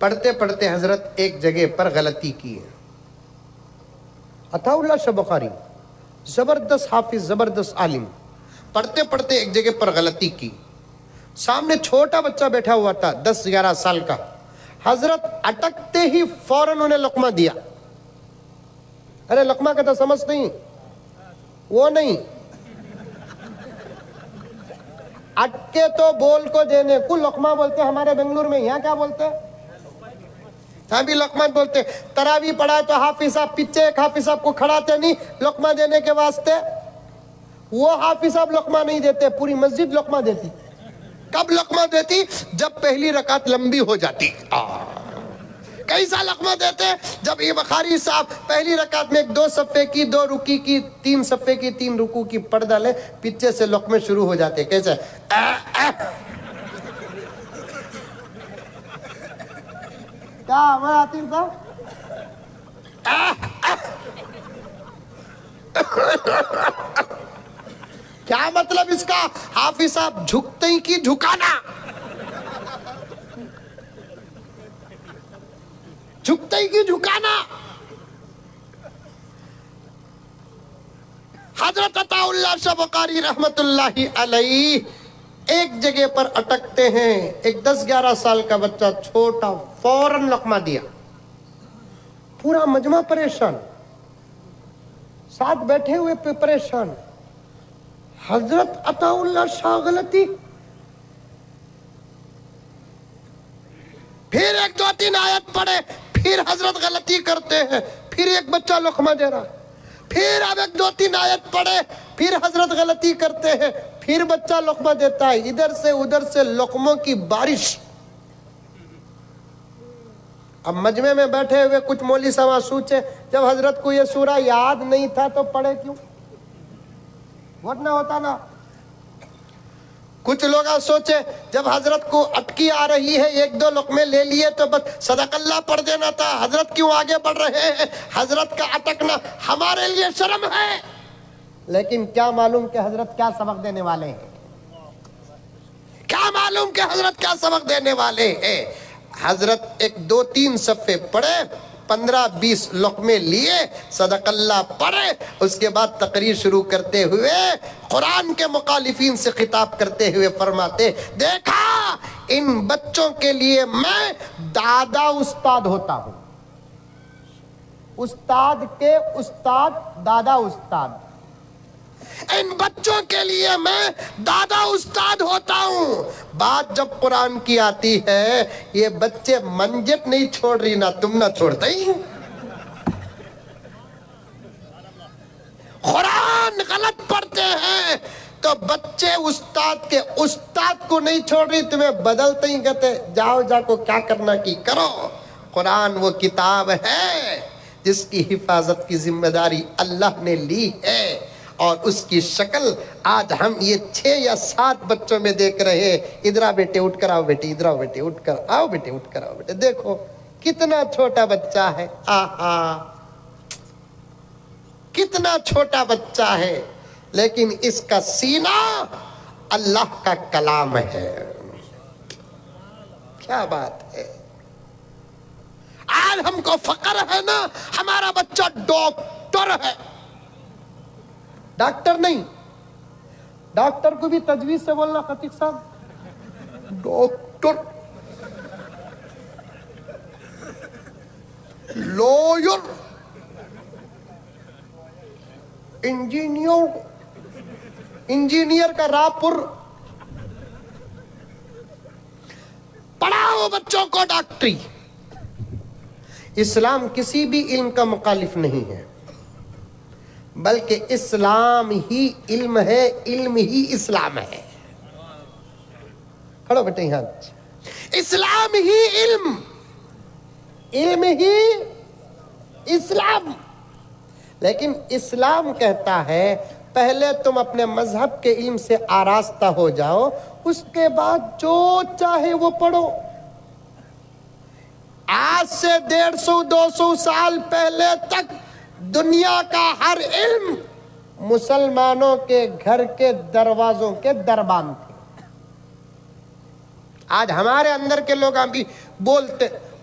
پڑھتے پڑھتے حضرت ایک جگہ پر غلطی کی ہے. عطا اللہ شاہ بخاری زبردست حافظ، زبردست عالم، پڑھتے پڑھتے ایک جگہ پر غلطی کی. سامنے چھوٹا بچہ بیٹھا ہوا تھا 10-11 سال کا. حضرت اٹکتے ہی فوراً انہیں لقمہ دیا. ارے لقمہ کہتا سمجھ نہیں، وہ نہیں، اٹکے تو بول کو دینے کو لقمہ بولتے. ہمارے بنگلور میں یہاں کیا بولتے؟ ہاں بھی لقمہ بولتے. تراویح پڑھا تو حافظ صاحب پیچھے ایک حافظ صاحب کو کھڑاتے نہیں لقمہ دینے کے واسطے. وہ حافظ صاحب لقمہ نہیں دیتے، پوری مسجد لقمہ دیتی. کب لقمہ دیتی؟ جب پہلی رکعت لمبی ہو جاتی. کیسا لقمہ دیتے؟ جب یہ بخاری صاحب پہلی رکعت میں 2 صفحے کی 2 رکوع کی 3 صفحے کی 3 رکوع کی پڑھ ڈالے، پیچھے سے لقمے شروع ہو جاتے. کیسے؟ کیا ہمارا عاطف صاحب؟ کیا مطلب اس کا؟ حافظ صاحب جھکتے ہی کی جھکانا، جھکتے ہی کی جھکانا. حضرت عطا اللہ شاہ بخاری رحمت اللہ علیہ ایک جگہ پر اٹکتے ہیں. ایک 10-11 سال کا بچہ چھوٹا فوراً لقمہ دیا. پورا مجمع پریشان، ساتھ بیٹھے ہوئے پریشان. حضرت عطا اللہ شاہ غلطی. پھر 1-2-3 آیت پڑھے، پھر حضرت غلطی کرتے ہیں، پھر ایک بچہ لقمہ دے رہا. پھر اب 1-2-3 آیت پڑھے، پھر حضرت غلطی کرتے ہیں، پھر بچہ لقمہ دیتا ہے. ادھر سے لقموں کی بارش. اب مجمع میں بیٹھے ہوئے کچھ مولوی صاحب سوچے جب حضرت کو یہ سورہ یاد نہیں تھا تو پڑھے کیوں؟ ورنہ ہوتا نا. کچھ لوگ سوچے جب حضرت کو اٹکی آ رہی ہے 1-2 لقمے لے لیے تو بس صدق اللہ پڑھ دینا تھا. حضرت کیوں آگے بڑھ رہے ہیں؟ حضرت کا اٹکنا ہمارے لیے شرم ہے. لیکن کیا معلوم کہ حضرت کیا سبق دینے والے ہیں؟ کیا معلوم کہ حضرت کیا سبق دینے والے ہیں؟ حضرت 1-2-3 صفحے پڑھے، 15-20 لقمے لیے، صدق اللہ پڑھے. اس کے بعد تقریر شروع کرتے ہوئے قرآن کے مخالفین سے خطاب کرتے ہوئے فرماتے، دیکھا ان بچوں کے لیے میں دادا استاد ہوتا ہوں. استاد کے استاد، دادا استاد. ان بچوں کے لیے میں دادا استاد ہوتا ہوں. بات جب قرآن کی آتی ہے، یہ بچے منجت نہیں چھوڑ رہی، نہ تم نہ چھوڑتے ہی. قرآن غلط پڑھتے ہیں تو بچے استاد کے استاد کو نہیں چھوڑ رہی، تمہیں بدلتے ہی کہتے جاؤ جا کو کیا کرنا کی کرو. قرآن وہ کتاب ہے جس کی حفاظت کی ذمہ داری اللہ نے لی ہے، اور اس کی شکل آج ہم یہ 6 یا 7 بچوں میں دیکھ رہے ہیں. ادھر آ بیٹے اٹھ کر آؤ، بیٹے ادھر آؤ، بیٹے اٹھ کر آؤ، بیٹے اٹھ کر آؤ. بیٹے دیکھو کتنا چھوٹا بچہ ہے. آہا کتنا چھوٹا بچہ ہے، لیکن اس کا سینہ اللہ کا کلام ہے. کیا بات ہے. آج ہم کو فخر ہے نا ہمارا بچہ ڈاکٹر ہے. ڈاکٹر نہیں، ڈاکٹر کو بھی تجویز سے بولنا خطیب صاحب. ڈاکٹر، لویر، انجینئر، انجینئر کا راپور. پڑھاؤ بچوں کو ڈاکٹری. اسلام کسی بھی علم کا مخالف نہیں ہے، بلکہ اسلام ہی علم ہے، علم ہی اسلام ہے. کھڑو بیٹے یہاں. اسلام ہی علم، علم ہی اسلام. لیکن اسلام کہتا ہے پہلے تم اپنے مذہب کے علم سے آراستہ ہو جاؤ، اس کے بعد جو چاہے وہ پڑھو. آج سے 150-200 سال پہلے تک دنیا کا ہر علم مسلمانوں کے گھر کے دروازوں کے دربان تھے. آج ہمارے اندر کے لوگ بھی بولتے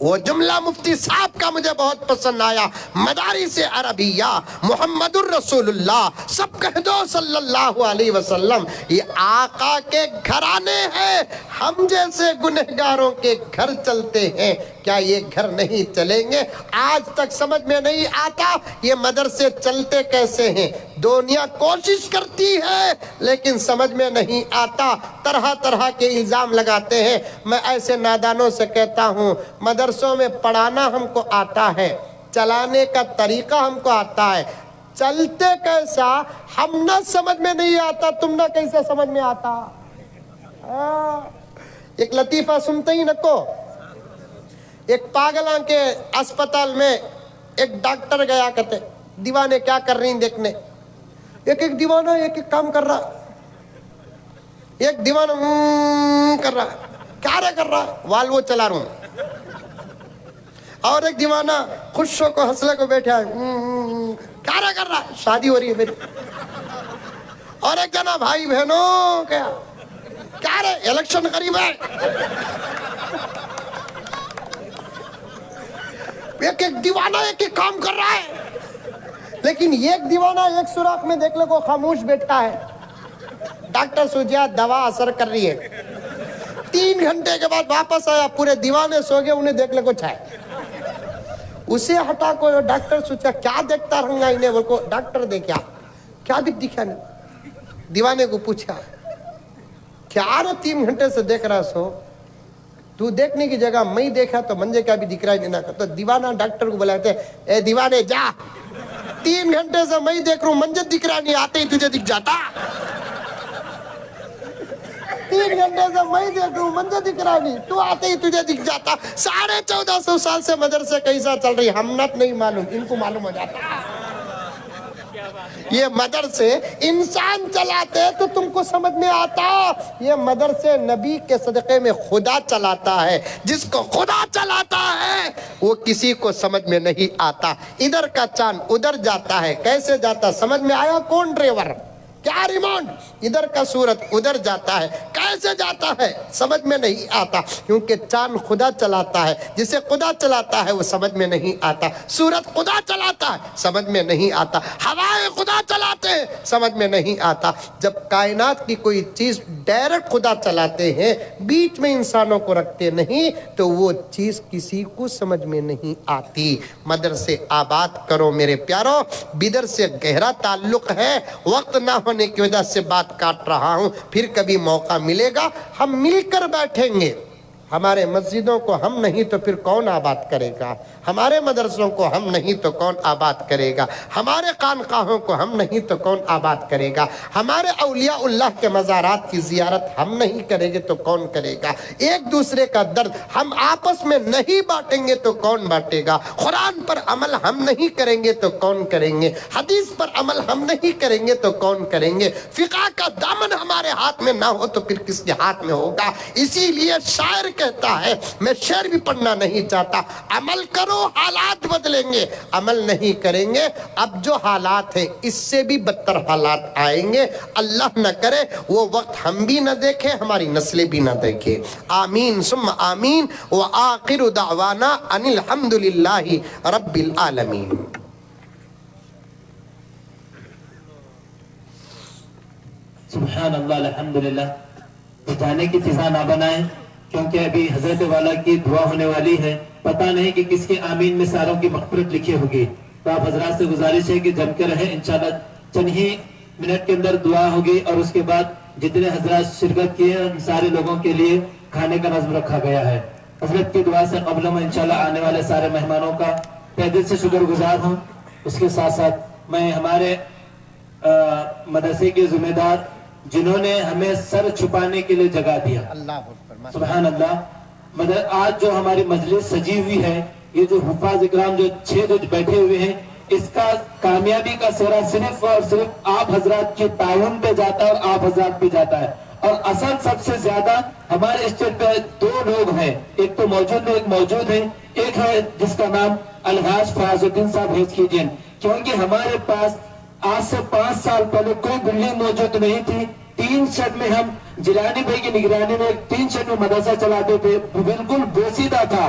وہ جملہ مفتی صاحب کا مجھے بہت پسند آیا، مدارس عربیہ محمد الرسول اللہ، سب کہہ دو صلی اللہ علیہ وسلم، یہ آقا کے گھرانے ہیں، ہم جیسے گنہگاروں کے گھر چلتے ہیں، کیا یہ گھر نہیں چلیں گے؟ آج تک سمجھ میں نہیں آتا یہ مدرسے چلتے کیسے ہیں، دنیا کوشش کرتی ہے لیکن سمجھ میں نہیں آتا، طرح طرح کے الزام لگاتے ہیں۔ میں ایسے نادانوں سے کہتا ہوں مدرسوں میں پڑھانا ہم کو آتا ہے، چلانے کا طریقہ ہم کو آتا ہے، چلتے کیسا ہم نہ سمجھ میں نہیں آتا، تم نہ کیسے سمجھ میں آتا۔ ایک لطیفہ سنتے ہی نکو، ایک پاگلاں کے اسپتال میں ایک ڈاکٹر گیا کہتے دیوانے کیا کر رہی ہیں دیکھنے، ایک دیوانہ ایک کام کر رہا، ایک دیوانہ کر رہا، کیا کر رہا، والوو چلا رہا ہوں، اور ایک دیوانہ خوش ہو کو حسلے کو بیٹھا ہے، کیا کر رہا، شادی ہو رہی ہے میری، اور ایک جنا بھائی بہنوں کیا رہے الیکشن قریب ہے، ایک دیوانہ ایک کام کر رہا ہے، لیکن ایک دیوانہ ایک سوراخ میں دیکھ لے کو خاموش بیٹھا ہے، ڈاکٹر سوچا دوا اثر کر رہی ہے، 3 گھنٹے کے بعد واپس آیا، پورے دیوانے سو گئے، انہیں دیکھ لے کو چھائے، اسے ہٹا کو ڈاکٹر سوچا کیا دیکھتا رہوں گا انہیں، وہ کو ڈاکٹر دیکھا کیا بھی دکھا نہیں، دیوانے کو پوچھا کیا رہا 3 گھنٹے سے دیکھ رہا سو، تو دیکھنے کی جگہ میں دیکھا تو منجے کا بھی دکھ رہا ہے نہیں، تو دیوانہ ڈاکٹر کو بلاتے اے دیوانے جا، 3 گھنٹے سے میں دیکھ رہا ہوں منجے دکھ رہا نہیں، آتے ہی تجھے دکھ جاتا، 3 گھنٹے سے میں دیکھ رہا ہوں منجے دکھ رہا نہیں، تو آتے ہی تجھے دکھ جاتا، 1450 سال سے مدرسے کیسا چل رہی، ہم نت نہیں معلوم، ان کو معلوم ہو جاتا۔ یہ مدرسے انسان چلاتے تو تم کو سمجھ میں آتا، یہ مدرسے نبی کے صدقے میں خدا چلاتا ہے، جس کو خدا چلاتا ہے وہ کسی کو سمجھ میں نہیں آتا، ادھر کا چاند ادھر جاتا ہے، کیسے جاتا سمجھ میں آیا، کون ڈرائیور، کیا ریموٹ، ادھر کا سورج ادھر جاتا ہے، کیسے جاتا ہے سمجھ میں نہیں آتا، کیونکہ چاند خدا چلاتا ہے، جسے خدا چلاتا ہے وہ سمجھ میں نہیں آتا، سورج خدا چلاتا ہے سمجھ میں نہیں آتا، ہوائیں خدا چلاتے ہیں سمجھ میں نہیں آتا، جب کائنات کی کوئی چیز ڈائریکٹ خدا چلاتے ہیں، بیچ میں انسانوں کو رکھتے نہیں، تو وہ چیز کسی کو سمجھ میں نہیں آتی۔ مدرسے آباد کرو میرے پیارو، بدر سے گہرا تعلق ہے، وقت نہ ہونے کی وجہ سے بات کاٹ رہا ہوں، پھر کبھی موقع ملے گا ہم مل کر بیٹھیں گے، ہمارے مسجدوں کو ہم نہیں تو پھر کون آباد کرے گا، ہمارے مدرسوں کو ہم نہیں تو کون آباد کرے گا، ہمارے خانقاہوں کو ہم نہیں تو کون آباد کرے گا، ہمارے اولیاء اللہ کے مزارات کی زیارت ہم نہیں کریں گے تو کون کرے گا، ایک دوسرے کا درد ہم آپس میں نہیں بانٹیں گے تو کون بانٹے گا، قرآن پر عمل ہم نہیں کریں گے تو کون کریں گے، حدیث پر عمل ہم نہیں کریں گے تو کون کریں گے، فقہ کا دامن ہمارے ہاتھ میں نہ ہو تو پھر کس کے ہاتھ میں ہوگا۔ اسی لیے شاعر کہتا ہے، میں شعر بھی پڑھنا نہیں چاہتا، عمل کرو حالات بدلیں گے، عمل نہیں کریں گے اب جو حالات ہیں اس سے بھی بدتر حالات آئیں گے، اللہ نہ کرے وہ وقت ہم بھی نہ دیکھیں، ہماری نسلیں بھی نہ دیکھیں، آمین ثم آمین، وآخر دعوانا ان الحمدللہ رب العالمین۔ سبحان اللہ، الحمدللہ۔ جانے کی فضا نہ بنائیں، کیونکہ ابھی حضرت والا کی دعا ہونے والی ہے، پتہ نہیں کہ کس کے آمین میں ساروں کی مغفرت لکھی ہوگی، تو آپ حضرات سے گزارش ہے کہ جم کے رہیں، انشاءاللہ چند ہی منٹ کے اندر دعا ہوگی، اور اس کے بعد جتنے حضرات شرکت کیے ان سارے لوگوں کے لیے کھانے کا نظم رکھا گیا ہے۔ حضرت کی دعا سے قبل میں انشاءاللہ آنے والے سارے مہمانوں کا تہ دل سے شکر گزار ہوں، اس کے ساتھ ساتھ میں ہمارے مدرسے کے ذمہ دار جنہوں نے ہمیں سر چھپانے کے لیے جگہ دیا، سبحان اللہ، آج جو ہماری مجلس سجی ہوئی ہے، یہ جو حفاظ اکرام جو 6 جو بیٹھے ہوئے ہیں، اس کا کامیابی کا سہرا صرف اور صرف آپ حضرات کی تعاون پہ جاتا ہے اور آپ حضرات پہ جاتا ہے، اور اصل سب سے زیادہ ہمارے اسٹیج پہ 2 لوگ ہیں، ایک تو موجود ہیں، ایک ہے جس کا نام الغاز فراز الدین صاحب ہیچکیجین، کیونکہ ہمارے پاس آج سے 5 سال پہلے کوئی بلڈنگ موجود نہیں تھی، 3 شیڈ میں ہم جیلانی بھائی کی نگرانی میں 3 شیڈ میں مدرسہ چلاتے تھے، بالکل بوسیدہ تھا،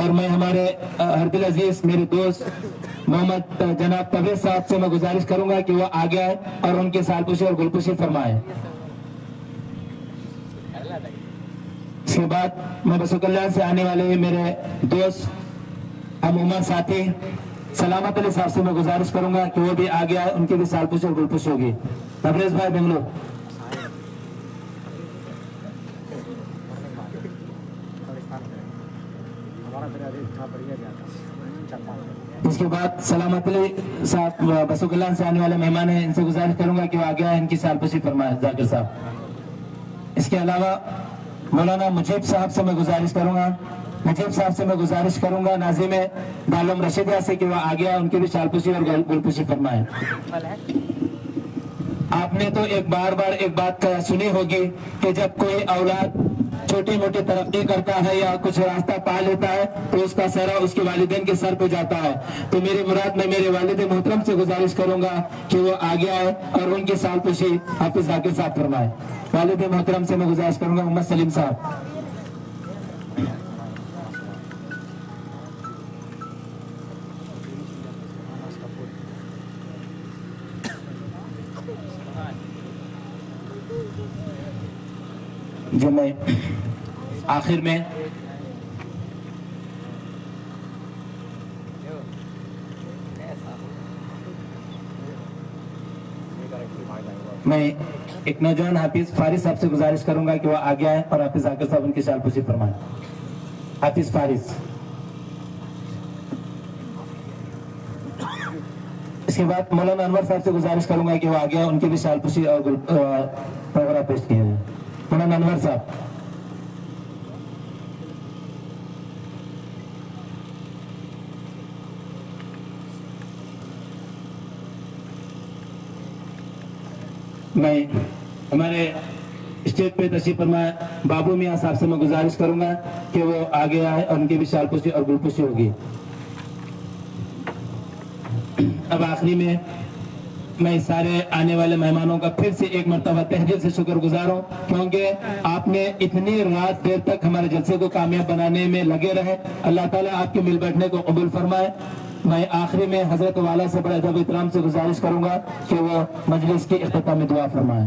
اور میں ہمارے ہردل عزیز میرے دوست محمد جناب تبریز صاحب سے میں گزارش کروں گا کہ وہ آگے آئے اور ان کے سال پوشی اور گل پوشی فرمائے. اس کے بعد میں بسو کلیان سے آنے والے میرے دوست عموماً ساتھی سلامت علی صاحب سے میں گزارش کروں گا کہ وہ بھی آگے آئے, ان کی بھی سال پوشی اور گل پوشی ہوگی. تبریز بھائی بنگلور. اس کے بعد سلامت علی صاحب بسو کلیان سے آنے والے مہمان ہیں, ان سے گزارش کروں گا کہ وہ آگے آئے, ان کی سال پوشی فرمائے ذاکر صاحب. اس کے علاوہ مولانا مجیب صاحب سے میں گزارش کروں گا, ناظم دارالعلوم رشیدیہ سے کہ وہ آگے آئے, ان کی بھی سال پوشی اور گل پوشی فرمائے. آپ نے تو ایک بار ایک بات سنی ہوگی کہ جب کوئی اولاد چھوٹی موٹی ترقی کرتا ہے یا کچھ راستہ پا لیتا ہے تو اس کا سہرا اس کے والدین کے سر پہ جاتا ہے. تو میری مراد میں میرے والد محترم سے گزارش کروں گا کہ وہ آگے آئے اور ان کی سال پوشی حافظ ذاکر صاحب فرمائے. والد محترم سے میں گزارش کروں گا محمد سلیم صاحب. جو میں آخر میں ایک نوجوان حافظ فارس صاحب سے گزارش کروں گا کہ وہ آگے آئے اور حافظ ذاکر صاحب ان کی سال پوشی فرمائیں. حافظ فارس. اس کے بعد مولانا انور صاحب سے گزارش کروں گا کہ وہ آگے آئے, ان کی بھی سال پوشی اور پروگرام پیش کیے ہیں. مولانا انور صاحب. میں ہمارے اسٹیج پہ تشریف فرما بابو میاں صاحب سے میں گزارش کروں گا کہ وہ آگے آئے اور ان کی بھی سال پوشی اور گل پوشی ہوگی. اب آخری میں سارے آنے والے مہمانوں کا پھر سے ایک مرتبہ تہہ دل سے شکر گزار ہوں, کیونکہ آپ نے اتنی رات دیر تک ہمارے جلسے کو کامیاب بنانے میں لگے رہے. اللہ تعالیٰ آپ کے مل بیٹھنے کو قبول فرمائے. میں آخری میں حضرت والا سے بڑے ادب احترام سے گزارش کروں گا کہ وہ مجلس کی اختتامی دعا فرمائیں.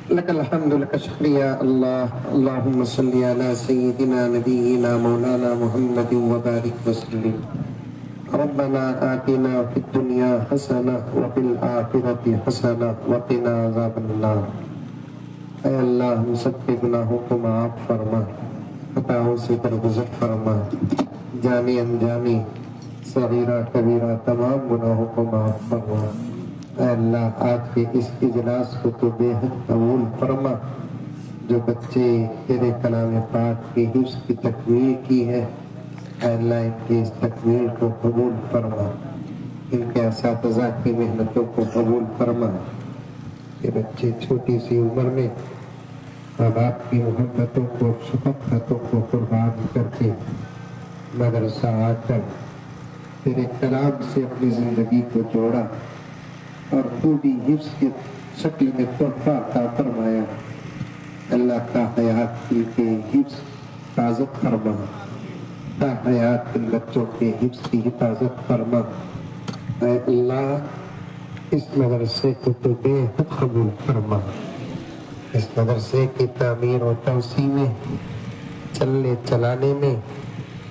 لك الحمد لك الشكر يا الله اللهم صل على سيدنا نبينا مولانا محمد وبارك وسلم. ربنا آتنا في الدنيا حسنة وفي الآخرة حسنة وقنا عذاب النار. اے اللہ ہم سب کے گناہوں کو معاف فرما, خطاؤں سے درگزر فرما, جانی انجانی صغیرہ کبیرہ تمام گناہوں کو معاف فرما. اے اللہ آج کے اس اجلاس کو تو بے حد قبول فرما. جو بچے تیرے کلام پاک کی حفظ کی تکمیل کی ہے, اے اللہ ان کی اس تکمیل کو قبول فرما. ان کے اساتذہ کی محنتوں کو قبول فرما. یہ بچے چھوٹی سی عمر میں ماں باپ کی محبتوں کو شفقتوں کو قربان کر کے مدرسہ آ کر تیرے کلام سے اپنی زندگی کو جوڑا اور تو بھی حفظ کی شکل میں تحفہ عطا فرمایا. اللہ کا حیات کے حفظ حفاظت فرما, تا حیات ان بچوں کے حفظ کی حفاظت فرما. اے اللہ اس مدرسے کو تو بے حد قبول فرما. اس مدرسے کی تعمیر و توسیع میں چلنے چلانے میں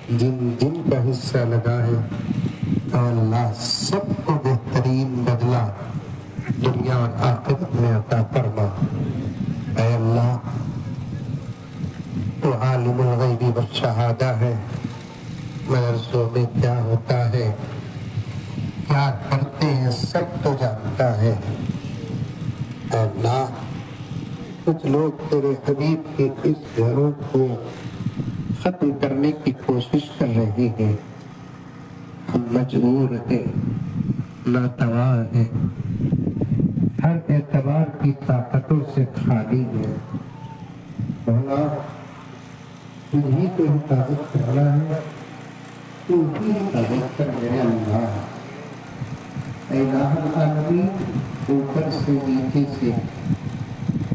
جن جن کا حصہ لگا ہے, اے اللہ سب کو بہترین بدلہ دنیا اور آخرت میں عطا فرما. اے اللہ تو عالم الغیب والشہادہ ہے, مدرسوں میں کیا ہوتا ہے کیا کرتے ہیں سب تو جانتا ہے. اے اللہ کچھ لوگ تیرے حبیب کے اس گھروں کو ختم کرنے کی کوشش کر رہے ہیں. ہم مجبور ہیں, ناتواں ہیں, ہر اعتبار کی طاقتوں سے خالی ہیں. مولا تجھی کو حفاظت کرنا ہے, تو ہی حفاظت کر میرے اللہ. اے الہ العالمین اوپر سے نیچے سے